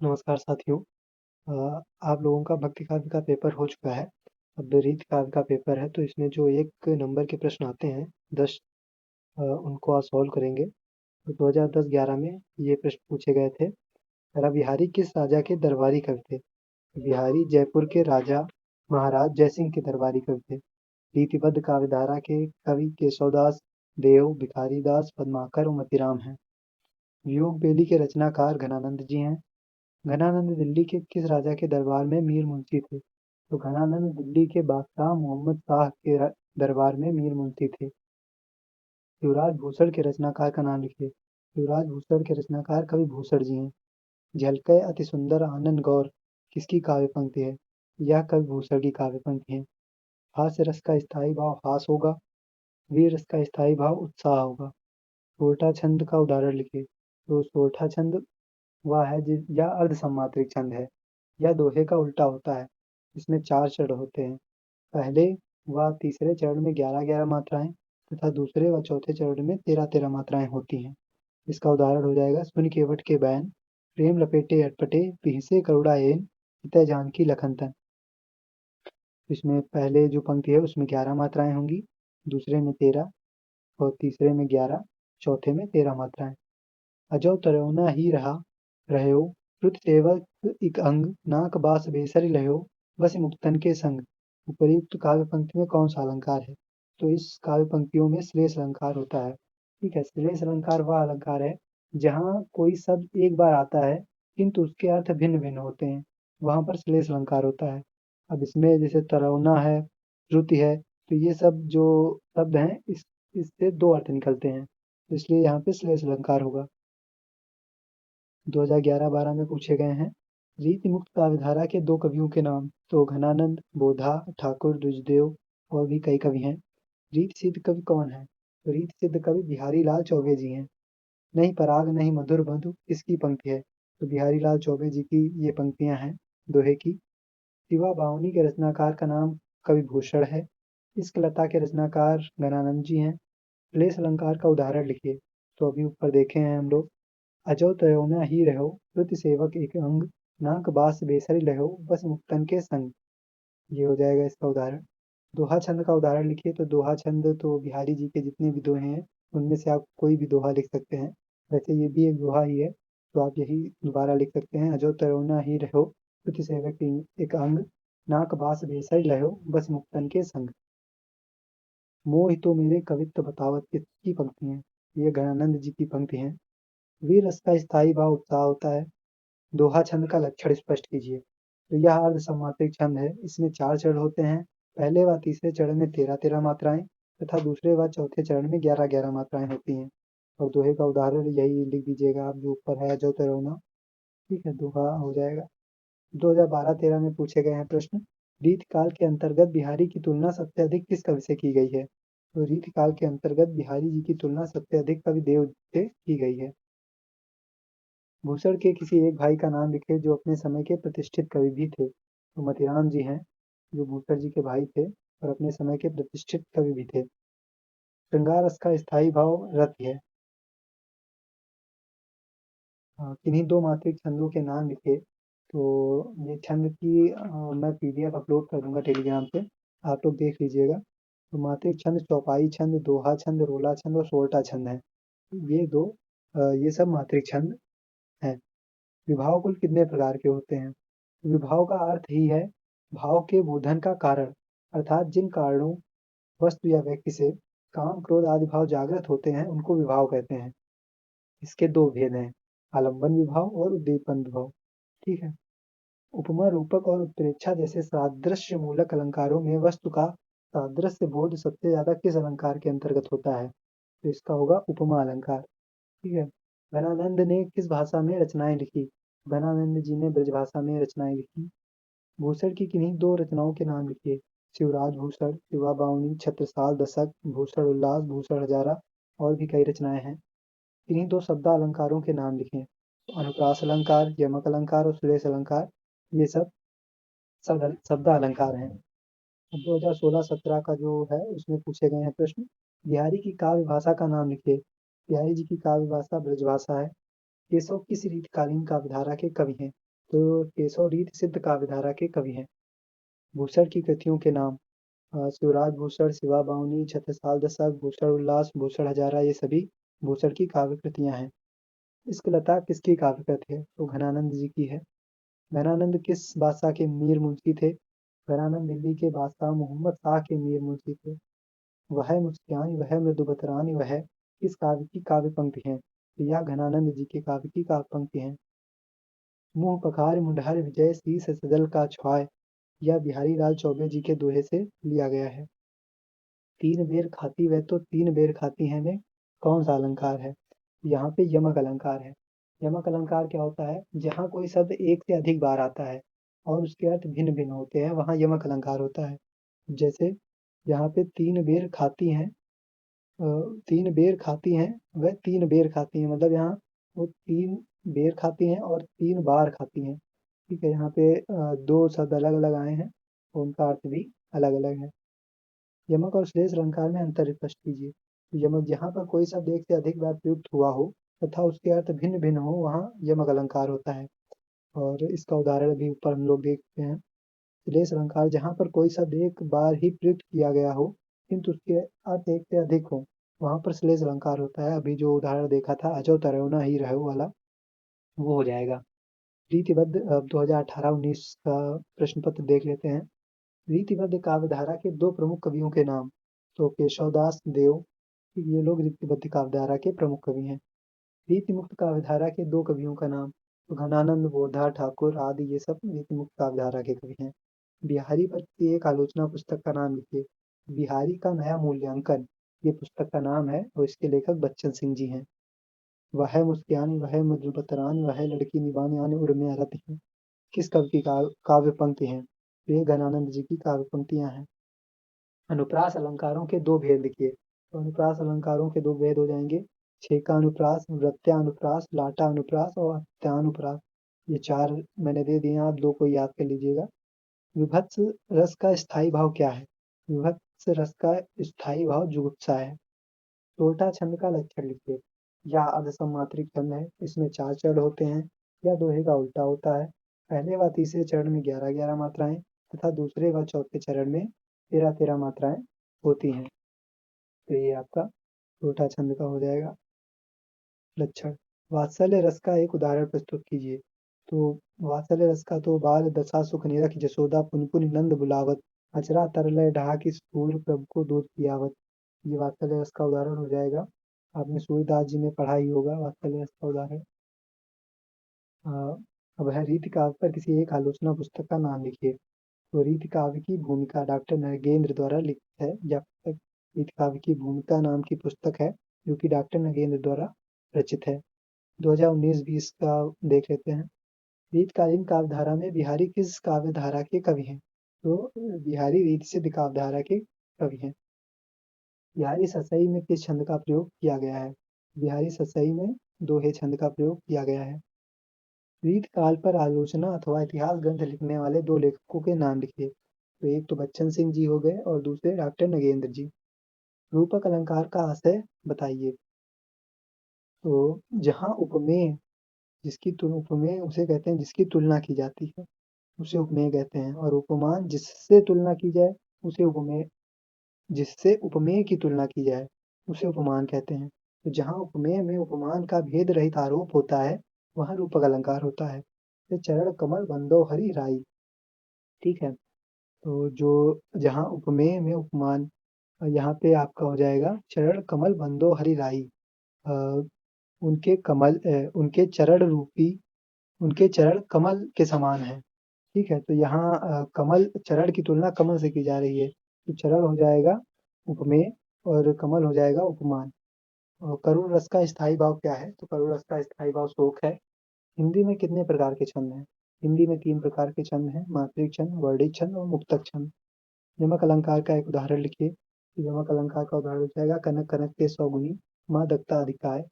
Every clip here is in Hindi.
नमस्कार साथियों। आप लोगों का भक्ति काव्य का पेपर हो चुका है। अब रीति काव्य का पेपर है तो इसमें जो 1 नंबर के प्रश्न आते हैं 10 उनको आज सॉल्व करेंगे। तो 2010-11 में ये प्रश्न पूछे गए थे। रविहारी बिहारी किस राजा के दरबारी कवि थे? बिहारी जयपुर के राजा महाराज जयसिंह के दरबारी कवि थे। रीतिबद्ध काव्यधारा के कवि केशवदास, देव, भिखारी दास, पद्माकर और मतीराम हैं। वियोग बेली के रचनाकार घनानंद जी हैं। घनानंद दिल्ली के किस राजा के दरबार में मीर मुंशी थे? तो घनानंद दिल्ली के बादशाह मोहम्मद शाह के दरबार में मीर मुंशी थे। शिवराज भूषण के रचनाकार का नाम लिखिए। शिवराज भूषण के रचनाकार कवि भूषण जी हैं। झलके अति सुंदर आनंद गौर किसकी काव्य पंक्ति है? यह कवि भूषण की काव्य पंक्ति है। हास्य रस का स्थायी भाव हास होगा। वीर रस का स्थायी भाव उत्साह होगा। सोरठा छंद का उदाहरण लिखिए। तो सोरठा छंद वह है यह अर्ध सम्मात्रिक छंद है। यह दोहे का उल्टा होता है। इसमें 4 चरण होते हैं। पहले व तीसरे चरण में 11-11 मात्राएँ तथा दूसरे व चौथे चरण में 13-13 मात्राएँ होती हैं। इसका उदाहरण हो जाएगा सुन केवट के बैन, प्रेम लपेटे अटपटे, बिहसे करुणा ऐन, हितै जानकी लखन तन। इसमें पहले जो पंक्ति है उसमें 11 मात्राएँ होंगी, दूसरे में 13 और तीसरे में 11, चौथे में 13 मात्राएँ। अजौ तरौना ही रहयो श्रुत सेवक इक अंग नाक बास बेसरि लह्यो बस मुक्तन के संग। उपर्युक्त काव्य पंक्ति में कौन सा अलंकार है? तो इस काव्य पंक्तियों में श्लेष अलंकार होता है। ठीक है, श्लेष अलंकार वह अलंकार है जहाँ कोई शब्द एक बार आता है किंतु उसके अर्थ भिन्न भिन्न होते हैं, वहां पर श्लेष अलंकार होता है। अब इसमें जैसे तरौना है, श्रुति है, तो ये सब जो शब्द हैं इससे दो अर्थ निकलते हैं, तो इसलिए यहाँ पे श्लेष अलंकार होगा। 2011-12 में पूछे गए हैं रीति मुक्त काव्यधारा के 2 कवियों के नाम। तो घनानंद, बोधा, ठाकुर, द्विजदेव और भी कई कवि हैं। रीति सिद्ध कवि कौन है? तो रीति सिद्ध कवि बिहारी लाल चौबे जी हैं। नहीं पराग नहीं मधुर मधु किसकी पंक्ति है? तो बिहारी लाल चौबे जी की ये पंक्तियां हैं दोहे की। शिवा बावनी के रचनाकार का नाम कवि भूषण है। इश्क लता के रचनाकार घनानंद जी हैं। क्लेश अलंकार का उदाहरण लिखिए। तो अभी ऊपर देखे हैं हम लोग। अजौ त्यों ही रहो श्रुति सेवक एक अंग नाक बास बेसरी लहो बस मुक्तन के संग। ये हो जाएगा इसका उदाहरण। दोहा छंद का उदाहरण लिखिए। तो दोहा छंद तो बिहारी जी के जितने भी दोहे हैं उनमें से आप कोई भी दोहा लिख सकते हैं। वैसे ये भी एक दोहा ही है, तो आप यही दोबारा लिख सकते हैं। अजो तरोना ही रहो श्रुति सेवक एक अंग नाक बास बेसरी लहो बस मुक्तन के संग। मोह तो मेरे कवित्व बतावत किसकी पंक्ति है? ये घनानंद जी की पंक्ति है। वीर रस का स्थायी भाव उत्साह होता है। दोहा छंद का लक्षण स्पष्ट कीजिए। तो यह अर्ध सम्मात्रिक छंद है। इसमें 4 चरण होते हैं। पहले व तीसरे चरण में 13-13 मात्राएँ तथा दूसरे व चौथे चरण में 11-11 मात्राएँ होती हैं। और दोहे का उदाहरण यही लिख दीजिएगा आप जो ऊपर है अजो तरोना। ठीक है, दोहा हो जाएगा। 2012-13 में पूछे गए हैं प्रश्न। रीतिकाल के अंतर्गत बिहारी की तुलना सबसे अधिक किस कवि से की गई है? तो रीतिकाल के अंतर्गत बिहारी जी की तुलना सबसे अधिक कवि देव से की गई है। भूषण के किसी एक भाई का नाम लिखे जो अपने समय के प्रतिष्ठित कवि भी थे। तो मतीराम जी हैं जो भूषण जी के भाई थे और अपने समय के प्रतिष्ठित कवि भी थे। श्रृंगार रस का स्थायी भाव रति है। किन्हीं 2 मात्रिक छंदों के नाम लिखे। तो ये छंद की मैं पीडीएफ अपलोड कर दूंगा टेलीग्राम पे, आप लोग देख लीजिएगा। तो मात्रिक छंद चौपाई छंद, दोहा छंद, रोला छंद और सोरठा छंद है। ये दो ये सब मात्रिक छंद हैं। विभाव कुल कितने प्रकार के होते हैं? विभाव का अर्थ ही है भाव के बोधन का कारण, अर्थात जिन कारणों वस्तु या व्यक्ति से काम क्रोध आदि भाव जागृत होते हैं उनको विभाव कहते हैं। इसके दो भेद हैं, आलंबन विभाव और उद्दीपन विभाव। ठीक है। उपमा रूपक और उत्प्रेक्षा जैसे सादृश्य मूलक अलंकारों में वस्तु का सादृश्य बोध सबसे ज्यादा किस अलंकार के अंतर्गत होता है? तो इसका होगा उपमा अलंकार। ठीक है। घनानंद ने किस भाषा में रचनाएं लिखी? घनानंद जी ने ब्रजभाषा में रचनाएं लिखी। भूषण की किन्हीं 2 रचनाओं के नाम लिखिए। शिवराज भूषण, शिवा बावनी, छत्रसाल दशक, भूषण उल्लास, भूषण हजारा और भी कई रचनाएं हैं। इन्हीं 2 शब्दालंकारों के नाम लिखें। अनुप्रास अलंकार, यमक अलंकार और श्लेष अलंकार, ये सब शब्दालंकार हैं। अब 2016-17 का जो है उसमें पूछे गए हैं प्रश्न। बिहारी की काव्य भाषा का नाम लिखिए। बिहारी जी की काव्य भाषा ब्रजभाषा है। केशव किस रीतिकालीन काव्यधारा के कवि हैं? तो केशव रीति सिद्ध काव्यधारा के कवि हैं। भूषण की कृतियों के नाम शिवराज भूषण, शिवा बावनी, छत्रसाल दशक, भूषण उल्लास, भूषण हजारा, ये सभी भूषण की काव्य कृतियां हैं। इश्कलता किसकी काव्य कृति है? तो घनानंद जी की है। घनानंद किस बादशाह के मीर मुंशी थे? घनानंद दिल्ली के बादशाह मोहम्मद शाह के मीर मुंशी थे। वह मुस्कान, वह मृदु बतरानी, वह किस काव्य की काव्य पंक्ति है? तो यह घनानंद जी के काव्य की काव्य पंक्ति है। मुंह पखार मुंडहर विजय शीस सजल का छाय, यह बिहारी लाल चौबे जी के दोहे से लिया गया है। तीन बेर खाती वह तो तीन बेर खाती है में कौन सा अलंकार है? यहाँ पे यमक अलंकार है। यमक अलंकार क्या होता है? जहाँ कोई शब्द एक से अधिक बार आता है और उसके अर्थ भिन्न भिन्न होते हैं, वहाँ यमक अलंकार होता है। जैसे यहाँ पे तीन बेर खाती हैं, तीन बेर खाती हैं, वह तीन बेर खाती हैं, मतलब यहाँ वो तीन बेर खाती हैं और तीन बार खाती हैं। ठीक है, यहाँ पे दो शब्द अलग अलग आए हैं और उनका अर्थ भी अलग अलग है। यमक और श्लेष अलंकार में अंतर स्पष्ट कीजिए। तो यमक, जहाँ पर कोई शब्द एक से अधिक बार प्रयुक्त हुआ हो तथा उसके अर्थ भिन्न भिन्न हो, वहाँ यमक अलंकार होता है। और इसका उदाहरण भी ऊपर हम लोग देखते हैं। श्लेष अलंकार, जहाँ पर कोई शब्द एक बार ही प्रयुक्त किया गया हो किंतु उसके अर्थ एक से अधिक हो, वहाँ पर श्लेष अलंकार होता है। अभी जो उदाहरण देखा था अजो तरोना ही रहो वाला, वो हो जाएगा। रीतिबद्ध 2018-19 का प्रश्न पत्र देख लेते हैं। रीतिबद्ध काव्यधारा के दो प्रमुख कवियों के नाम। तो केशवदास देव, ये लोग रीतिबद्ध काव्यधारा के प्रमुख कवि हैं। रीतिमुक्त काव्यधारा के दो कवियों का नाम। तो घनानंद बोधा ठाकुर आदि, ये सब रीतिमुक्त काव्यधारा के कवि हैं। बिहारी पर की एक आलोचना पुस्तक का नाम लिखिए। बिहारी का नया मूल्यांकन, ये पुस्तक का नाम है और इसके लेखक बच्चन सिंह जी हैं। वह मुस्कान, वह मधुबतरान, वह लड़की निबान यानी उर्मिया रति है किस कवि की काव्य पंक्ति है? तो ये घनानंद जी की काव्य पंक्तियां हैं। अनुप्रास अलंकारों के दो भेद लिखिए। तो अनुप्रास अलंकारों के दो भेद हो जाएंगे, छेकानुप्रास, वृत्यानुप्रास, लाटानुप्रास और अत्यानुप्रास। ये चार मैंने दे दिए हैं, आप दो को याद कर लीजिएगा। विभत्स रस का स्थायी भाव क्या है? विभत्स रस का स्थायी भाव जुगुप्सा है। टोटा छंद का लक्षण लिखिए। या अर्ध सम्मात्रिक छंद है, इसमें चार चरण होते हैं, या दोहे का उल्टा होता है। पहले व तीसरे चरण में 11-11 मात्राएं तथा दूसरे व चौथे चरण में 13-13 मात्राएं होती हैं। तो ये आपका टोटा छंद का हो जाएगा लक्षण। वात्सल्य रस का एक उदाहरण प्रस्तुत कीजिए। तो वात्सल्य रस का तो बाल दशा सुख निरख जसोदा पुनि पुनि नंद बुलावत, अचरा तरलय ढाकी सूर प्रभु को दूध पियावत। ये वात्सल्य रस का उदाहरण हो जाएगा। आपने सूरदास जी में पढ़ा ही होगा वात्सल्य रस का उदाहरण। अ, अब है रीति काव्य पर किसी एक आलोचना पुस्तक का नाम लिखिए। तो रीति काव्य की भूमिका डॉक्टर नगेंद्र द्वारा लिखित है। यह पुस्तक रीति काव्य की भूमिका नाम की पुस्तक है, जो कि डॉक्टर नगेंद्र द्वारा रचित है। 2019-20 का देख लेते हैं। रीतकालीन काव्यधारा में बिहारी किस काव्यधारा के कवि हैं? तो बिहारी रीत सिद्ध काव्यधारा के कवि हैं। बिहारी सतसई में किस छंद का प्रयोग किया गया है? बिहारी सतसई में दोहे छंद का प्रयोग किया गया है। रीत काल पर आलोचना अथवा इतिहास ग्रंथ लिखने वाले दो लेखकों के नाम लिखिए। तो एक तो बच्चन सिंह जी हो गए और दूसरे डॉक्टर नगेंद्र जी। रूपक अलंकार का आशय बताइए। तो जहाँ उपमेय, उपमेय उसे कहते हैं जिसकी तुलना की जाती है, उसे उपमेय कहते हैं। और उपमान, जिससे तुलना की जाए उसे उपमेय, जिससे उपमेय की तुलना की जाए उसे उपमान कहते हैं। तो जहाँ उपमेय में उपमान का भेद रहित आरोप होता है, वहाँ रूपक अलंकार होता है। जैसे चरण कमल बंदो हरि राई। ठीक है, तो जो जहाँ उपमेय में उपमान, यहाँ पे आपका हो जाएगा चरण कमल बंदो हरि राई। अ, उनके कमल, उनके चरण रूपी, उनके चरण कमल के समान है। ठीक है, तो यहाँ कमल, चरण की तुलना कमल से की जा रही है, तो चरण हो जाएगा उपमेय और कमल हो जाएगा उपमान। और करुण रस का स्थायी भाव क्या है? तो करुण रस का स्थायी भाव शोक है। हिंदी में कितने प्रकार के छंद हैं? हिंदी में 3 प्रकार के छंद हैं, मात्रिक छंद, वर्णिक छंद और मुक्तक छंद। यमक अलंकार का एक उदाहरण लिखिए। तो यमक अलंकार का उदाहरण हो जाएगा कनक कनक के सौगुनी, माँ दत्ता अधिकाय,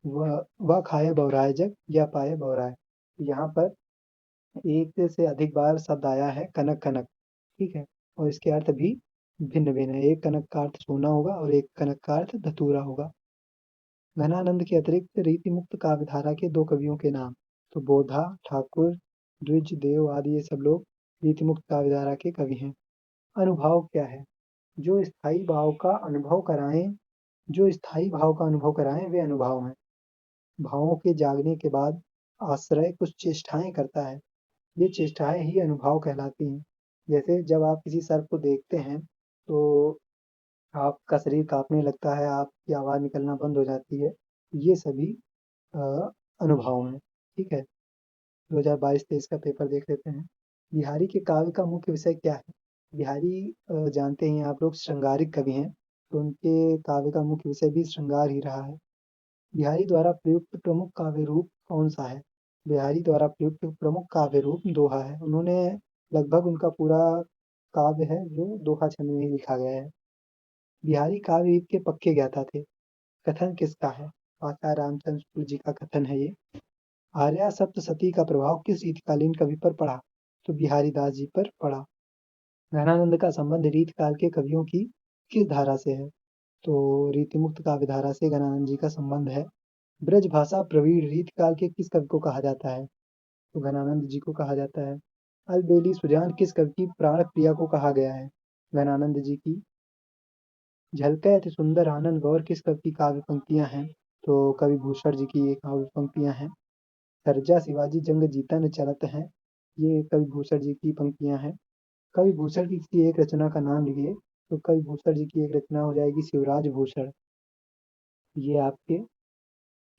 वह खाए बहुराय जग, या पाए बहुराय। यहाँ पर एक से अधिक बार शब्द आया है कनक कनक। ठीक है, और इसके अर्थ भी भिन्न भिन्न है। एक कनक का अर्थ सोना होगा और एक कनक का अर्थ धतूरा होगा। घनानंद के अतिरिक्त रीति मुक्त काव्यधारा के दो कवियों के नाम। तो बोधा ठाकुर, द्विज, देव आदि ये सब लोग रीतिमुक्त काव्यधारा के कवि हैं। अनुभाव क्या है? जो स्थायी भाव का अनुभव कराएं जो स्थायी भाव का अनुभव कराएं वे अनुभाव हैं। भावों के जागने के बाद आश्रय कुछ चेष्टाएं करता है, ये चेष्टाएं ही अनुभाव कहलाती हैं। जैसे जब आप किसी सर्प को देखते हैं तो आपका शरीर कांपने लगता है, आपकी आवाज निकलना बंद हो जाती है, ये सभी अ, अनुभव हैं। ठीक है, 2022-23 का पेपर देख लेते हैं। बिहारी के काव्य का मुख्य विषय क्या है? बिहारी जानते ही हैं आप लोग श्रृंगारिक कवि हैं, तो उनके काव्य का मुख्य विषय भी श्रृंगार ही रहा है। बिहारी द्वारा प्रयुक्त प्रमुख काव्य रूप कौन सा है? बिहारी द्वारा प्रयुक्त प्रमुख काव्य रूप दोहा है। उन्होंने लगभग उनका पूरा काव्य है जो दोहा छंद में ही लिखा गया है। बिहारी काव्य रीत के पक्के ज्ञाता थे। कथन किसका है? आचार्य रामचंद्र जी का कथन है ये। आर्या सप्तशती का प्रभाव किस रीतकालीन कवि पर पड़ा? तो बिहारी दास जी पर पड़ा। घनानंद का संबंध रीतकाल के कवियों की किस धारा से है? तो रीतिमुक्त काव्य धारा से घनानंद जी का संबंध है। ब्रज भाषा प्रवीण रीतकाल के किस कवि को कहा जाता है? तो घनानंद जी को कहा जाता है। अलबेली सुजान किस कवि की प्राण प्रिया को कहा गया है? घनानंद जी की। झलकै अति सुंदर आनंद गौर किस कवि की काव्य पंक्तियां हैं? तो कवि भूषण जी की ये काव्य पंक्तियां हैं। सर्जा शिवाजी जंग जीतन चलत हैं, ये कवि भूषण जी की पंक्तियां हैं। कवि भूषण की किसी एक रचना का नाम लिखिए। तो कवि भूषण जी की एक रचना हो जाएगी शिवराज भूषण। ये आपके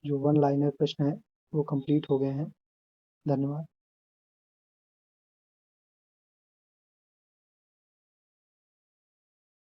जो वन लाइनर प्रश्न है वो कंप्लीट हो गए हैं। धन्यवाद।